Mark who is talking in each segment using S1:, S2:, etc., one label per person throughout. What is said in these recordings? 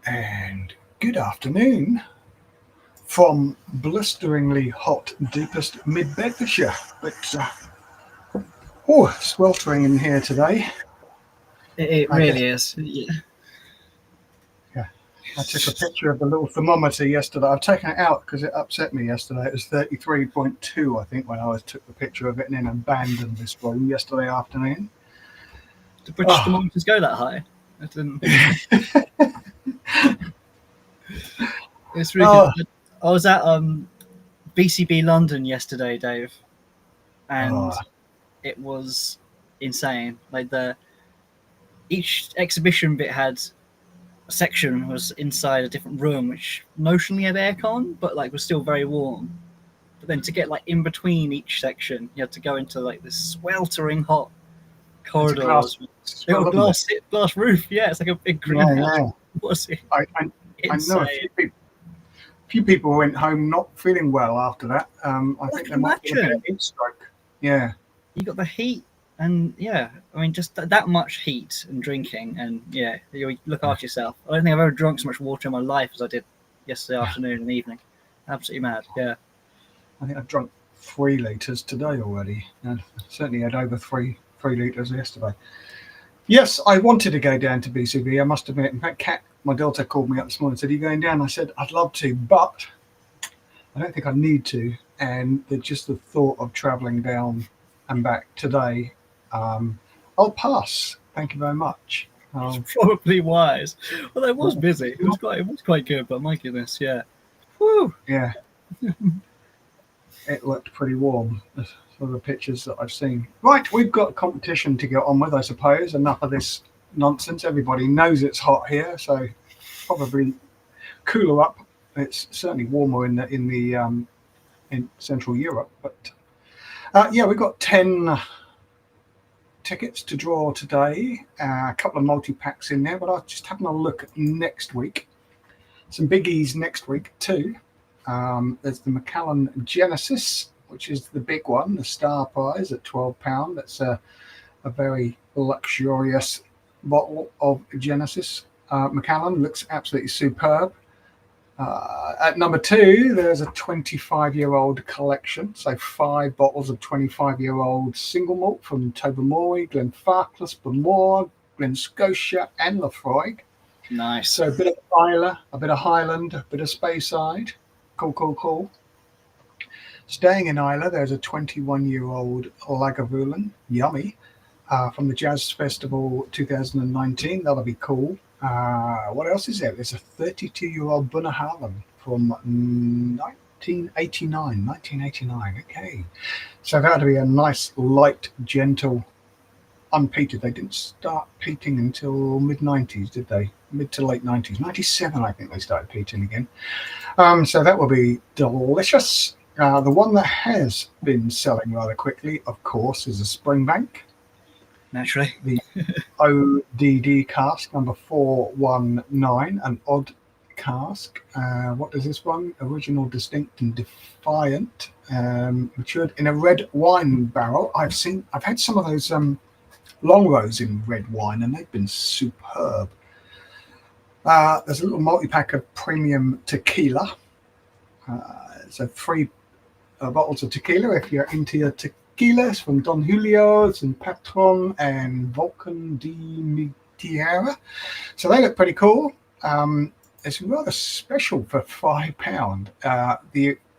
S1: and good afternoon from blisteringly hot, deepest mid-Bedfordshire. Sweltering in here today.
S2: It really is. Yeah.
S1: I took a picture of the little thermometer yesterday. I've taken it out because it upset me yesterday. It was 33.2, I think, when I took the picture of it and then abandoned this room yesterday afternoon.
S2: Do British thermometers go that high? I didn't think. It's really good. I was at BCB London yesterday, Dave, and it was insane. Like each exhibition bit had a section was inside a different room, which notionally had aircon, but like was still very warm. But then to get like in between each section, you had to go into like this sweltering hot corridors. They got a glass roof. Yeah, it's like a big greenhouse.
S1: Yeah.
S2: Was it?
S1: I know a few people went home not feeling well after that. I think they might have a heat stroke. Yeah.
S2: You got the heat, and I mean, just that much heat and drinking, and you look after yourself. I don't think I've ever drunk so much water in my life as I did yesterday afternoon and evening. Absolutely mad. Yeah.
S1: I think I've drunk 3 litres today already. And certainly had over 3 litres yesterday. Yes, I wanted to go down to BCB, I must admit. In fact, Kat, my daughter, called me up this morning and said, "Are you going down?" I said, "I'd love to, but I don't think I need to." And just the thought of travelling down and back today, I'll pass. Thank you very much.
S2: It's probably wise. Well, it was busy. It was quite good, but my goodness, yeah. Woo!
S1: Yeah. It looked pretty warm, some of the pictures that I've seen. Right, we've got a competition to get on with, I suppose. Enough of this nonsense. Everybody knows it's hot here, so probably cooler up. It's certainly warmer in Central Europe, but we've got 10 tickets to draw today. A couple of multi-packs in there, but I'll just having a look at next week. Some biggies next week too. There's the Macallan Genesis, which is the big one, the star prize at £12. That's a very luxurious bottle of Genesis. Macallan looks absolutely superb. At number 2, there's a 25-year-old collection, so 5 bottles of 25-year-old single malt from Tobermory, Glenfarclas, Bamore, Glen Scotia, and Laphroaig.
S2: Nice.
S1: So a bit of Islay, a bit of Highland, a bit of Speyside. Cool. Staying in Islay, there's a 21-year-old Lagavulin, yummy, from the Jazz Festival 2019. That'll be cool. What else is there? There's a 32-year-old Bunnahabhain from 1989. Okay. So that'll be a nice, light, gentle, unpeated. They didn't start peating until mid-90s, did they? Mid to late 90s. 97, I think they started peating again. So that will be delicious. The one that has been selling rather quickly, of course, is a Springbank.
S2: Naturally.
S1: The ODD cask, number 419, an odd cask. What is this one? Original, distinct, and defiant. Matured in a red wine barrel. I've had some of those long rows in red wine, and they've been superb. There's a little multi-pack of premium tequila. So 3 bottles of tequila if you're into your tequilas from Don Julio's and Patron and Volcan de mi Tierra. So they look pretty cool. It's rather special for £5.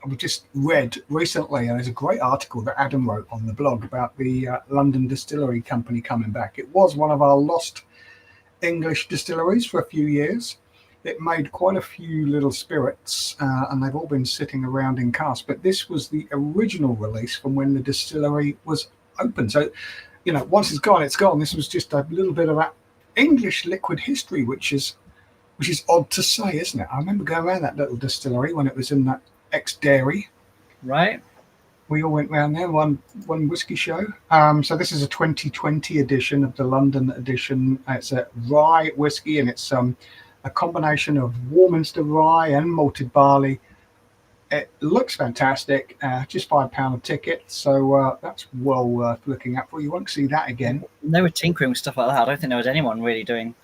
S1: We just read recently, and there's a great article that Adam wrote on the blog about the London Distillery Company coming back. It was one of our lost English distilleries for a few years. It made quite a few little spirits, and they've all been sitting around in cask. But this was the original release from when the distillery was open. So, once it's gone, it's gone. This was just a little bit of that English liquid history, which is odd to say, isn't it? I remember going around that little distillery when it was in that ex-dairy.
S2: Right.
S1: We all went round there, one whiskey show. So this is a 2020 edition of the London edition. It's a rye whiskey, and it's a combination of Warminster rye and malted barley. It looks fantastic. Just £5 a ticket, so that's well worth looking at for. You won't see that again.
S2: They were tinkering with stuff like that. I don't think there was anyone really doing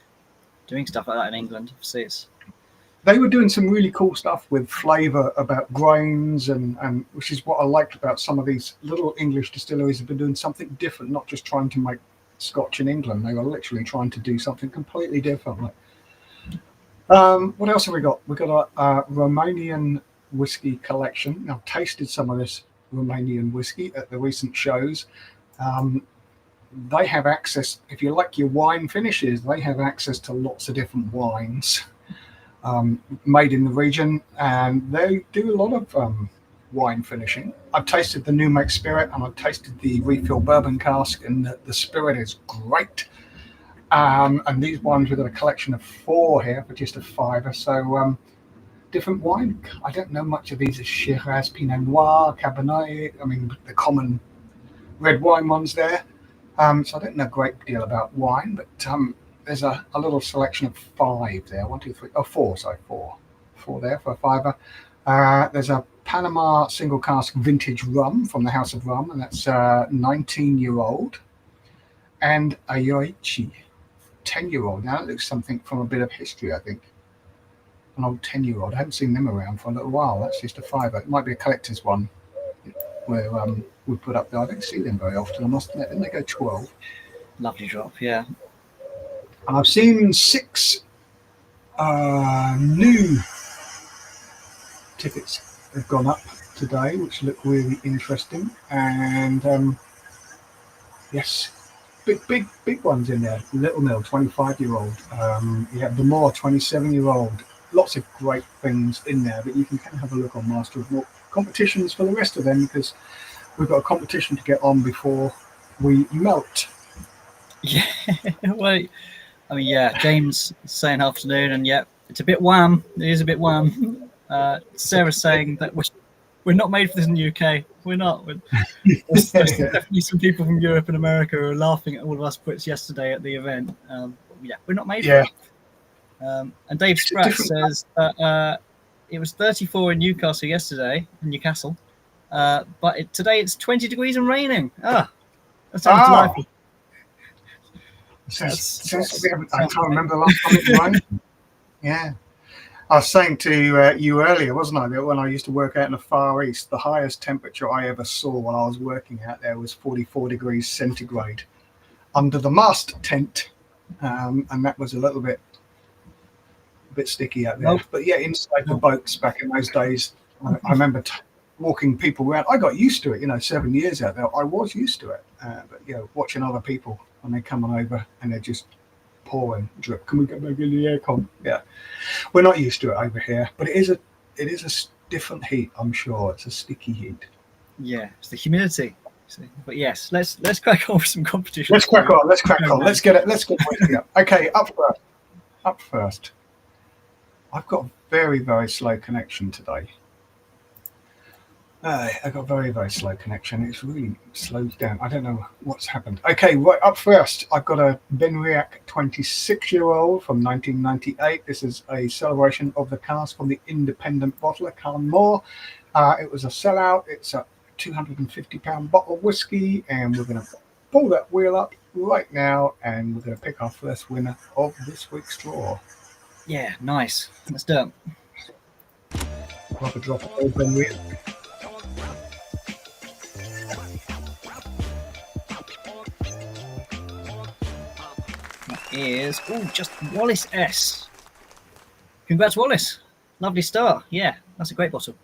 S2: stuff like that in England. Obviously, it's
S1: they were doing some really cool stuff with flavour about grains, and which is what I liked about some of these little English distilleries have been doing something different, not just trying to make Scotch in England. They were literally trying to do something completely different. What else have we got? We've got a Romanian whiskey collection. I've tasted some of this Romanian whiskey at the recent shows. Um, they have access, if you like your wine finishes, they have access to lots of different wines made in the region, and they do a lot of wine finishing. I've tasted the new make spirit, and I've tasted the refill bourbon cask, and the spirit is great. And these ones, we've got a collection of 4 here for just a £5. So different wine. I don't know much of these. As Shiraz, Pinot Noir, Cabernet. I mean, the common red wine ones there. So I don't know a great deal about wine, but there's a little selection of 5 there. 1, 2, 3, 4. Sorry, 4 there for a £5. There's a Panama single cask vintage rum from the House of Rum, and that's 19-year-old, and a Yoichi 10-year-old. Now that looks something from a bit of history, I think. An old 10-year-old. I haven't seen them around for a little while. That's just a £5. It might be a collector's one where we put up there. I don't see them very often, I must admit. Didn't they go 12?
S2: Lovely drop, yeah.
S1: And I've seen 6 new tickets have gone up today, which look really interesting. And yes, big ones in there. Little Mill, 25-year-old. You have the Moore, 27-year-old. Lots of great things in there, but you can kind of have a look on Master of Malt competitions for the rest of them, because we've got a competition to get on before we melt.
S2: Yeah, well, I mean, yeah, James saying afternoon, and yeah, it's a bit wham. It is a bit wham. Sarah's saying that we're not made for this in the UK. We're not. There's definitely some people from Europe and America who are laughing at all of us Brits yesterday at the event. Yeah, we're not made for it. And Dave Spratt says that it was 34 in Newcastle yesterday, in Newcastle, but today it's 20 degrees and raining. That sounds delightful.
S1: I can't remember the last time it rained. Yeah. I was saying to you earlier, wasn't I, that when I used to work out in the Far East, the highest temperature I ever saw while I was working out there was 44 degrees centigrade under the mast tent. And that was a bit sticky out there. Nope. But yeah, inside the boats back in those days, I remember walking people around. I got used to it, 7 years out there. I was used to it. But watching other people when they're coming over and they're just pouring drip. Can we get back in the aircon? Yeah, we're not used to it over here, but it is a different heat. I'm sure it's a sticky heat.
S2: Yeah, it's the humidity. But yes, let's crack on with some competition.
S1: Let's crack on. Let's get it. Okay, up first. I've got a very, very slow connection today. I've got a very, very slow connection. It's really slowed down. I don't know what's happened. Okay, right up first, I've got a Benriach 26-year-old from 1998. This is a celebration of the cask from the independent bottler, Carnmore. It was a sellout. It's a £250 bottle of whiskey, and we're going to pull that wheel up right now, and we're going to pick our first winner of this week's draw.
S2: Yeah, nice. Let's do it.
S1: Have a drop of old Benriach.
S2: Is just Wallace S. Congrats, Wallace. Lovely start. Yeah, that's a great bottle.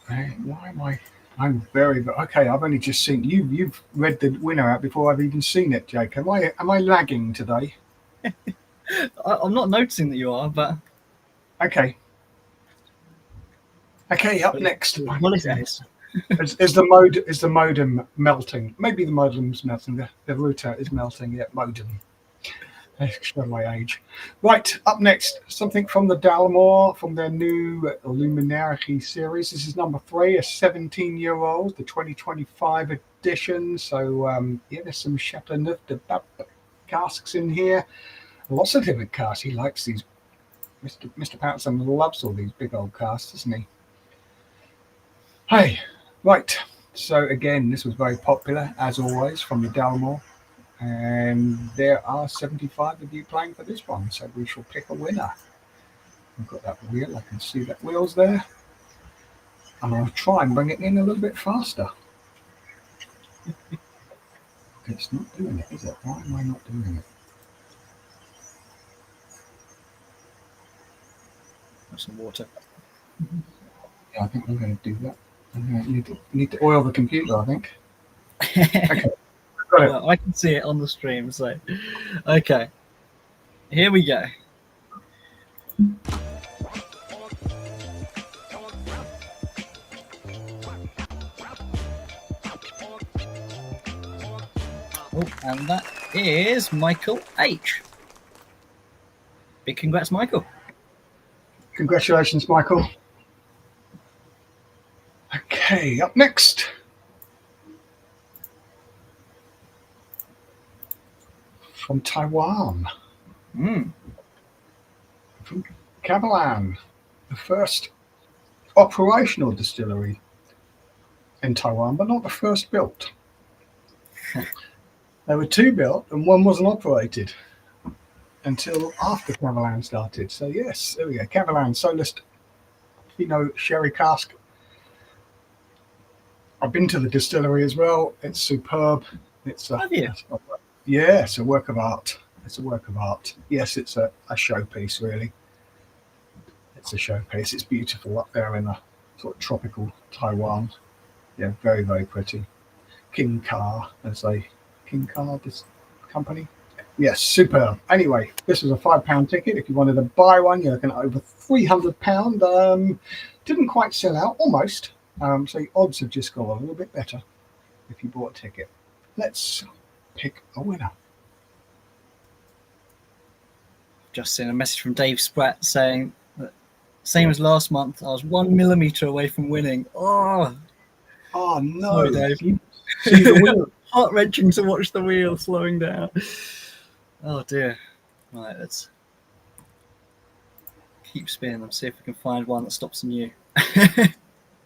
S1: Why am I'm very okay. I've only just seen you've read the winner out before I've even seen it, Jake. Am I lagging today?
S2: I'm not noticing that you are, but
S1: okay. Up next.
S2: Wallace S.
S1: Is the modem melting? Maybe the modem's melting. The router is melting. Yeah, modem. Show my age. Right, up next, something from the Dalmore from their new Luminary series. This is number 3, a 17-year-old, the 2025 edition. So there's some Chateauneuf de Pape casks in here. Lots of different casks. He likes these. Mr. Patterson loves all these big old casks, doesn't he? Hey. Right, so again, this was very popular, as always, from the Dalmore. And there are 75 of you playing for this one, so we shall pick a winner. I've got that wheel, I can see that wheel's there. And I'll try and bring it in a little bit faster. It's not doing it, is it? Why am I not doing it?
S2: Have some water.
S1: Yeah, I think I'm going to do that. Need to oil the computer, I think. Okay, got it.
S2: Well, I can see it on the stream, so okay. Here we go. Oh, and that is Michael H. Big congrats, Michael.
S1: Congratulations, Michael. Okay, up next. From Taiwan. From Kavalan, the first operational distillery in Taiwan, but not the first built. There were two built and one wasn't operated until after Kavalan started. So yes, there we go. Kavalan Solist Sherry cask. I've been to the distillery as well. It's superb. It's a,
S2: Have you?
S1: Yeah, it's a work of art. It's a work of art. Yes, it's a showpiece, really. It's a showpiece. It's beautiful up there in the sort of tropical Taiwan. Yeah, very, very pretty. King Car, this company. Yes, superb. Anyway, this was a £5 ticket. If you wanted to buy one, you're looking at over £300. Didn't quite sell out, almost. So the odds have just got a little bit better if you bought a ticket. Let's pick a winner.
S2: Just seen a message from Dave Spratt saying that same as last month, I was 1 millimeter away from winning. Oh
S1: no!
S2: Sorry, Dave.
S1: You see the wheel.
S2: Heart wrenching to watch the wheel slowing down. Oh dear. Right, let's keep spinning them. See if we can find one that stops in you.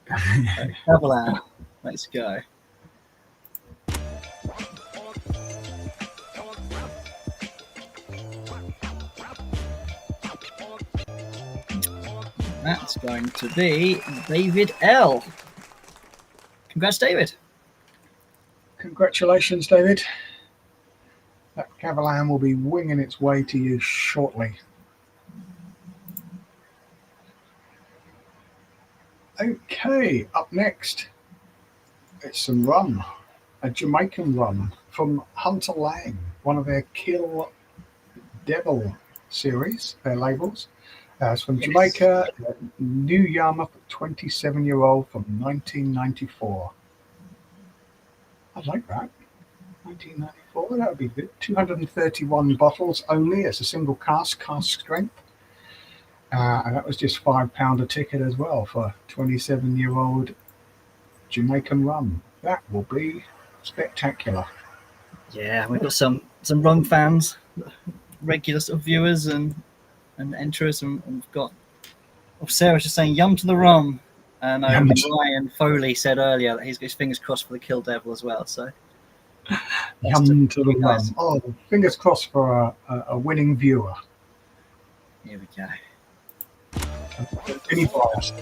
S2: Right, Kavalan. Let's go. That's going to be David L. Congrats, David.
S1: Congratulations, David. That Kavalan will be winging its way to you shortly. Okay, up next, it's some rum, a Jamaican rum from Hunter Lang, one of their Kill Devil series, their labels. It's from Jamaica, New Yarmouth, 27-year-old from 1994. I like that. 1994, that would be good. 231 bottles only. It's a single cask strength. And that was just £5 a ticket as well for 27-year-old Jamaican rum. That will be spectacular.
S2: Yeah, we've got some rum fans, regular sort of viewers and enterers, and we've got. Oh, Sarah's just saying, "Yum to the rum." And Ryan Foley said earlier that he's got his fingers crossed for the Kill Devil as well. So
S1: yum to the rum. Oh, fingers crossed for a winning viewer.
S2: Here we go.
S1: Any bias.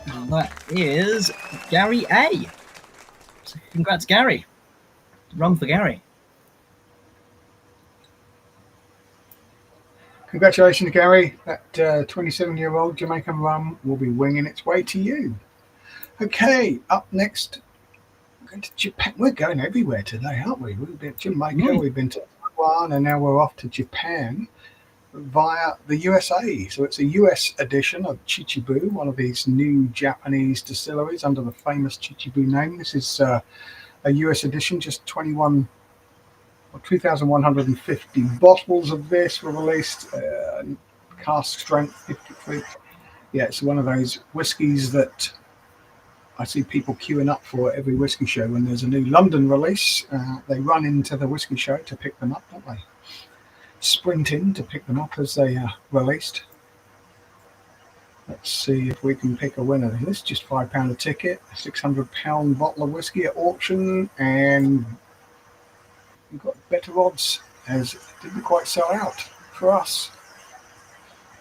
S2: And that is Gary A. So congrats, Gary. Rum for Gary.
S1: Congratulations, Gary. That 27-year-old Jamaican rum will be winging its way to you. Okay, up next, we're going to Japan. We're going everywhere today, aren't we? We've been to Jamaica, we've been to Taiwan, and now we're off to Japan via the USA. So it's a US edition of Chichibu, one of these new Japanese distilleries under the famous Chichibu name. This is a US edition, just 2,150 bottles of this were released, cask strength 53. Yeah, it's one of those whiskies that I see people queuing up for every whiskey show. When there's a new London release, they run into the whiskey show to pick them up, don't they? Sprint in to pick them up as they are released. Let's see if we can pick a winner. This is just £5 a ticket, a £600 bottle of whiskey at auction, and we've got better odds as it didn't quite sell out for us.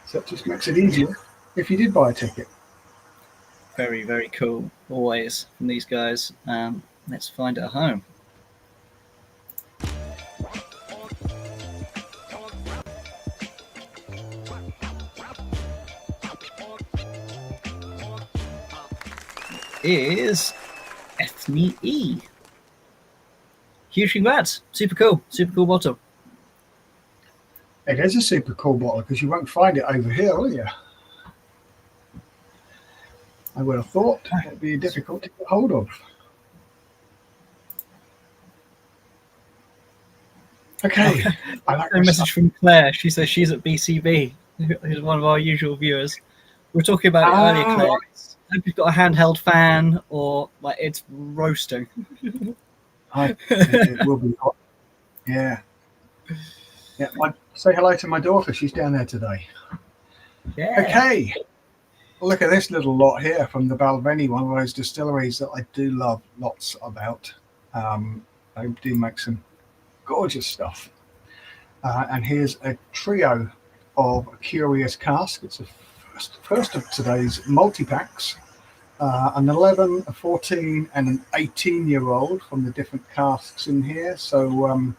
S1: So it just makes it easier if you did buy a ticket.
S2: Very, very cool. Always from these guys. Let's find it at home. Is Ethne E. Huge congrats. Super cool bottle.
S1: It is a super cool bottle because you won't find it over here, will you? I would have thought it'd be difficult to get hold of. Okay. I like
S2: a message from Claire. She says she's at BCB. Who's one of our usual viewers. We were talking about it earlier, Claire. Right. I hope you've got a handheld fan or like it's roasting.
S1: It will be hot. Yeah. Yeah. Say hello to my daughter. She's down there today.
S2: Yeah.
S1: Okay. Look at this little lot here from the Balvenie, one of those distilleries that I do love lots about. They do make some gorgeous stuff. And here's a trio of curious casks. It's the first of today's multi-packs. An 11, a 14, and an 18-year-old from the different casks in here. So,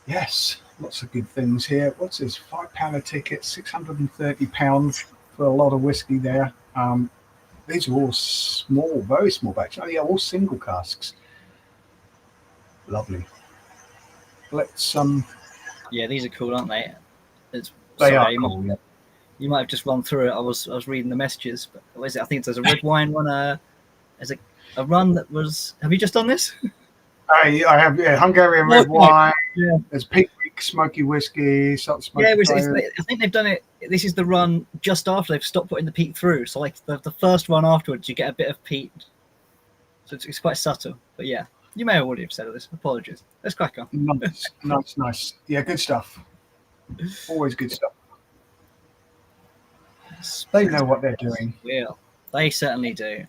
S1: yes, lots of good things here. What's this? £5 a ticket, £630 for a lot of whiskey there. These are all small, very small batch. Oh, yeah, all single casks. Lovely. Let's
S2: Yeah, these are cool, aren't they?
S1: They are cool. Yeah.
S2: You might have just run through it. I was reading the messages, but what is it? I think there's a red wine one. There's a run that was. Have you just done this?
S1: I have, yeah, Hungarian red wine. Yeah. There's Peak Creek smoky whiskey.
S2: Yeah, I think they've done it. This is the run just after they've stopped putting the peat through. So like the first one afterwards, you get a bit of peat. So it's quite subtle. But yeah, you may have already have said this. Apologies. Let's crack on.
S1: Nice. Yeah, good stuff. Always good stuff. They know what they're doing.
S2: Yeah, they certainly do.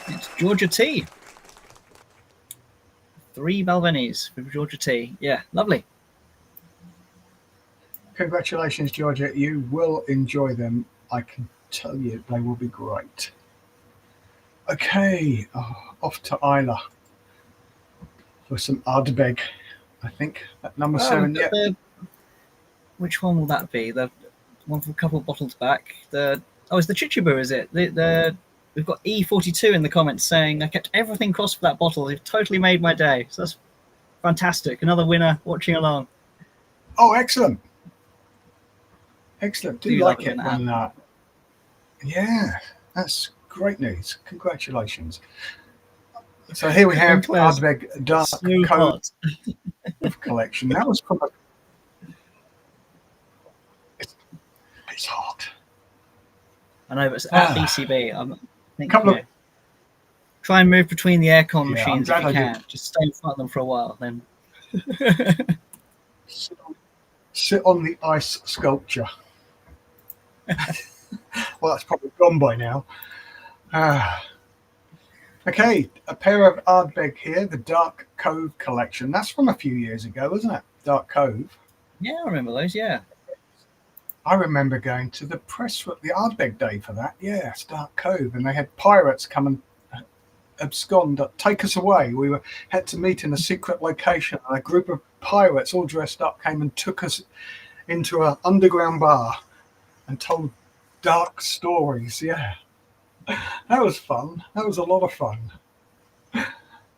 S2: It's Georgia Tea. 3 Balvenies with Georgia Tea. Yeah, lovely.
S1: Congratulations, Georgia. You will enjoy them. I can tell you they will be great. Okay, off to Isla for some Ardbeg, I think. At number 7, yeah.
S2: Which one will that be? The one from a couple of bottles back. It's the Chichibu, is it? We've got E42 in the comments saying, I kept everything crossed for that bottle. It totally made my day. So that's fantastic. Another winner watching along.
S1: Oh, excellent. Excellent. Do like it when yeah, that's great news. Congratulations. So here we have Ardbeg Dark Cove Collection. That was from it's hot.
S2: I know, but it's at BCB. Try and move between the aircon machines if you can. Just stay in front of them for a while, then.
S1: Sit on the ice sculpture. Well, that's probably gone by now. Okay, a pair of Ardbeg here, the Dark Cove Collection. That's from a few years ago, wasn't it? Dark Cove.
S2: Yeah, I remember those, yeah.
S1: I remember going to the Ardbeg Day for that. Yeah, it's Dark Cove. And they had pirates come and abscond, take us away. We had to meet in a secret location. And a group of pirates all dressed up came and took us into an underground bar and told dark stories. Yeah, that was fun. That was a lot of fun.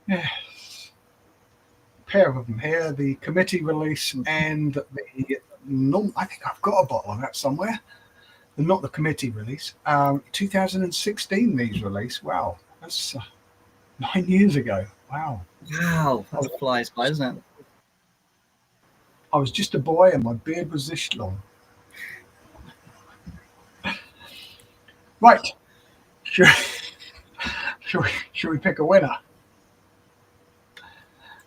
S1: Yes. A pair of them here, the committee release and the I think I've got a bottle of that somewhere. Not the committee release. 2016 these release. Wow, that's 9 years ago. Wow,
S2: that flies by, doesn't it?
S1: I was just a boy and my beard was this long. Right, should we pick a winner?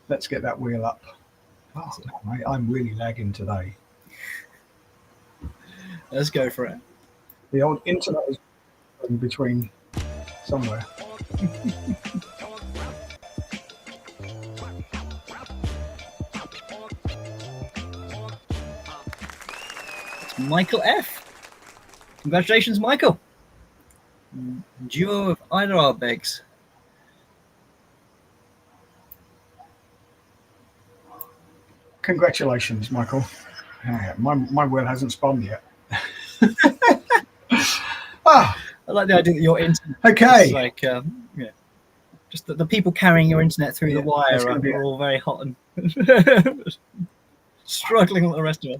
S1: Let's get that wheel up. Oh, mate, I'm really lagging today.
S2: Let's go for it.
S1: The old internet is in between somewhere.
S2: It's Michael F. Congratulations, Michael. Duo of either our begs.
S1: Congratulations, Michael. My wheel hasn't spun yet.
S2: I like the idea that your internet
S1: Okay.
S2: is like, just the people carrying your internet through the wire are all very hot and struggling with the rest of it.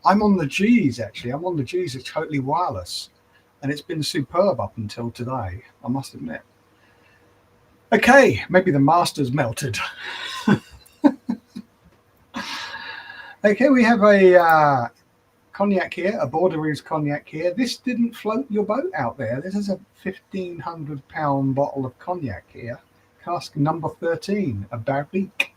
S1: I'm on the G's actually. I'm on the G's. It's totally wireless, and it's been superb up until today, I must admit. Okay, maybe the master's melted. Okay, we have a cognac here, a Bordeaux cognac here. This didn't float your boat out there. This is a 1,500 pound bottle of cognac here. Cask number 13, a Barrique.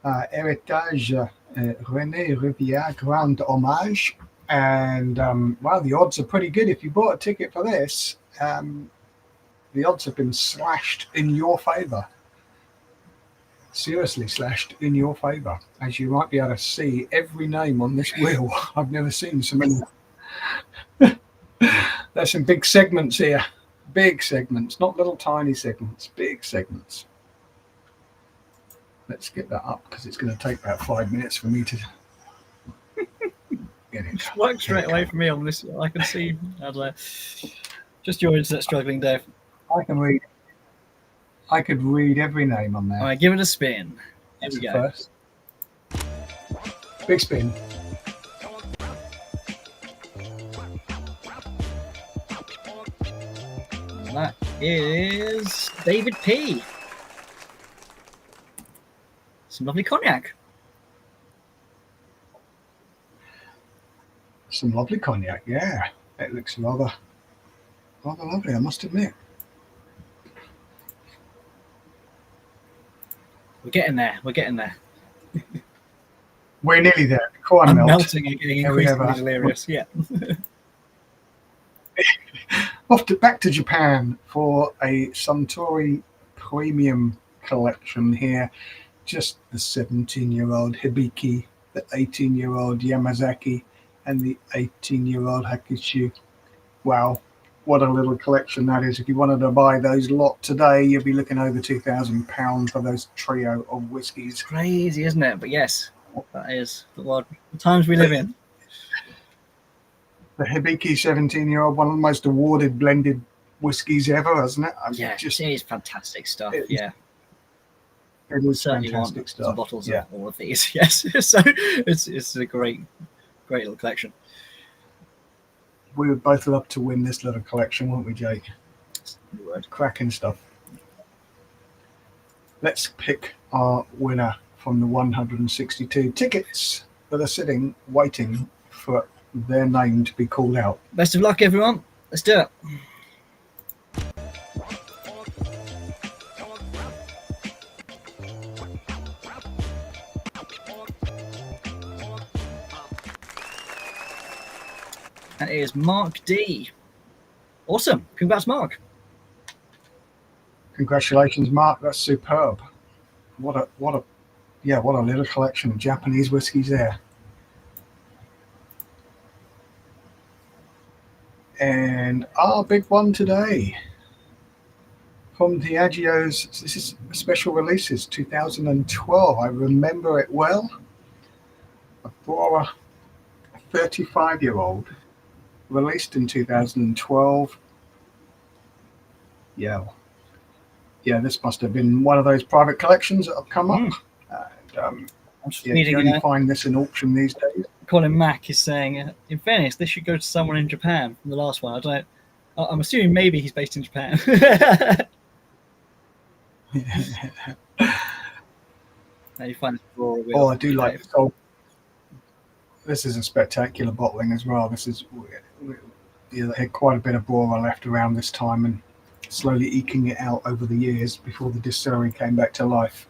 S1: Heritage René Rivière Grand Hommage. And wow, the odds are pretty good. If you bought a ticket for this, the odds have been slashed in your favor. Seriously slashed in your favor. As you might be able to see every name on this wheel. I've never seen so many. There's some big segments here. Big segments, not little tiny segments, big segments. Let's get that up because it's going to take about 5 minutes for me to get it.
S2: Just work straight away from me on this. I can see. Just your internet struggling, Dave.
S1: I could read every name on there.
S2: All right, give it a spin. Here we go.
S1: First. Big spin.
S2: And that is David P. Some lovely cognac.
S1: Some lovely cognac, yeah. It looks rather lovely, I must admit.
S2: We're getting there. We're getting there.
S1: We're nearly there. Go on,
S2: I'm melting and getting increasingly delirious. Yeah.
S1: Back to Japan for a Suntory Premium Collection here. Just the 17-year-old Hibiki, the 18-year-old Yamazaki, and the 18-year-old Hakushu. Wow, what a little collection that is. If you wanted to buy those lot today, you'd be looking over £2,000 for those trio of whiskies.
S2: It's crazy, isn't it? But yes, that is the world, the times we live in.
S1: The Hibiki 17-year-old, one of the most awarded blended whiskies ever, isn't it?
S2: Yeah, it is fantastic stuff.
S1: It is
S2: certainly
S1: fantastic stuff.
S2: Some bottles of all of these. Yes, so it's a great little collection.
S1: We would both love to win this little collection, wouldn't we, Jake?
S2: We would.
S1: Cracking stuff. Let's pick our winner from the 162 tickets that are sitting, waiting for their name to be called out.
S2: Best of luck, everyone. Let's do it. That is Mark D. Awesome. Congrats, Mark.
S1: Congratulations, Mark. That's superb. What a little collection of Japanese whiskies there. And our big one today from Diageo's, this is special releases 2012. I remember it well. A Brora 35-year-old. Released in 2012. Yeah, this must have been one of those private collections that have come up. And,
S2: I'm just reading,
S1: you only find this in auction these days.
S2: Colin Mack is saying, in fairness, this should go to someone in Japan from the last one. I'm assuming maybe he's based in Japan. Now you find this
S1: I do like this. This is a spectacular bottling as well. This is, they had quite a bit of Brora left around this time, and slowly eking it out over the years before the distillery came back to life.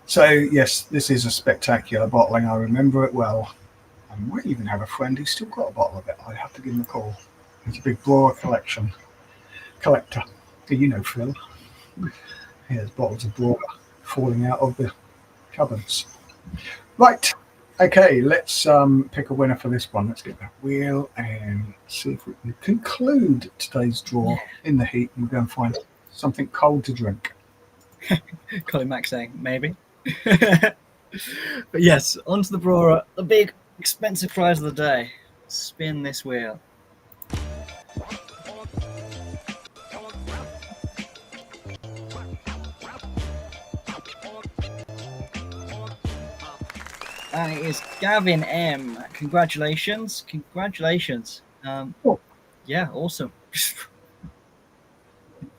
S1: So yes, this is a spectacular bottling. I remember it well. I might even have a friend who's still got a bottle of it. I'd have to give him a call. He's a big Brora collector. You know Phil. Here's bottles of Brora falling out of the cupboards. Right. Okay, let's pick a winner for this one. Let's get that wheel and see if we can conclude today's draw in the heat and go and find something cold to drink.
S2: Colin Mack saying maybe. But yes, onto the Brora, the big expensive prize of the day. Spin this wheel. And it is Gavin M. Congratulations.
S1: Cool.
S2: Yeah, awesome.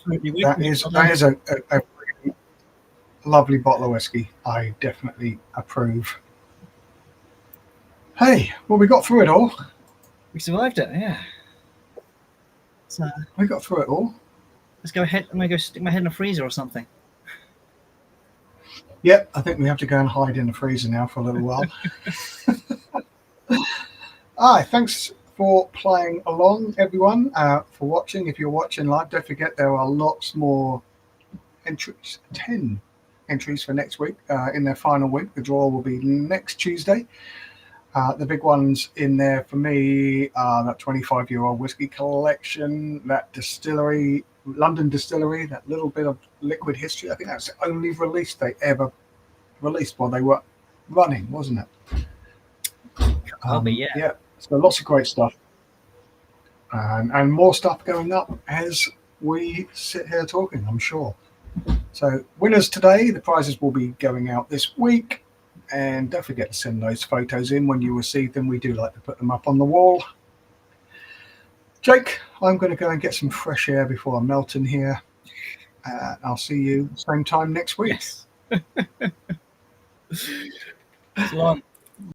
S1: That is a really lovely bottle of whiskey. I definitely approve. Hey, well, we got through it all.
S2: We survived it, yeah. So
S1: we got through it all.
S2: Let's go ahead. I'm going to go stick my head in a freezer or something.
S1: Yep, I think we have to go and hide in the freezer now for a little while. Thanks for playing along, everyone, for watching. If you're watching live, don't forget there are lots more entries, 10 entries for next week in their final week. The draw will be next Tuesday. The big ones in there for me are that 25-year-old whiskey collection, that distillery, London distillery, that little bit of liquid history. I think that's the only release they ever released while they were running, wasn't it?
S2: Yeah.
S1: Yeah, so lots of great stuff. And more stuff going up as we sit here talking, I'm sure. So winners today, the prizes will be going out this week. And don't forget to send those photos in when you receive them. We do like to put them up on the wall. Jake, I'm going to go and get some fresh air before I melt in here. I'll see you same time next week.
S2: Yes. So long.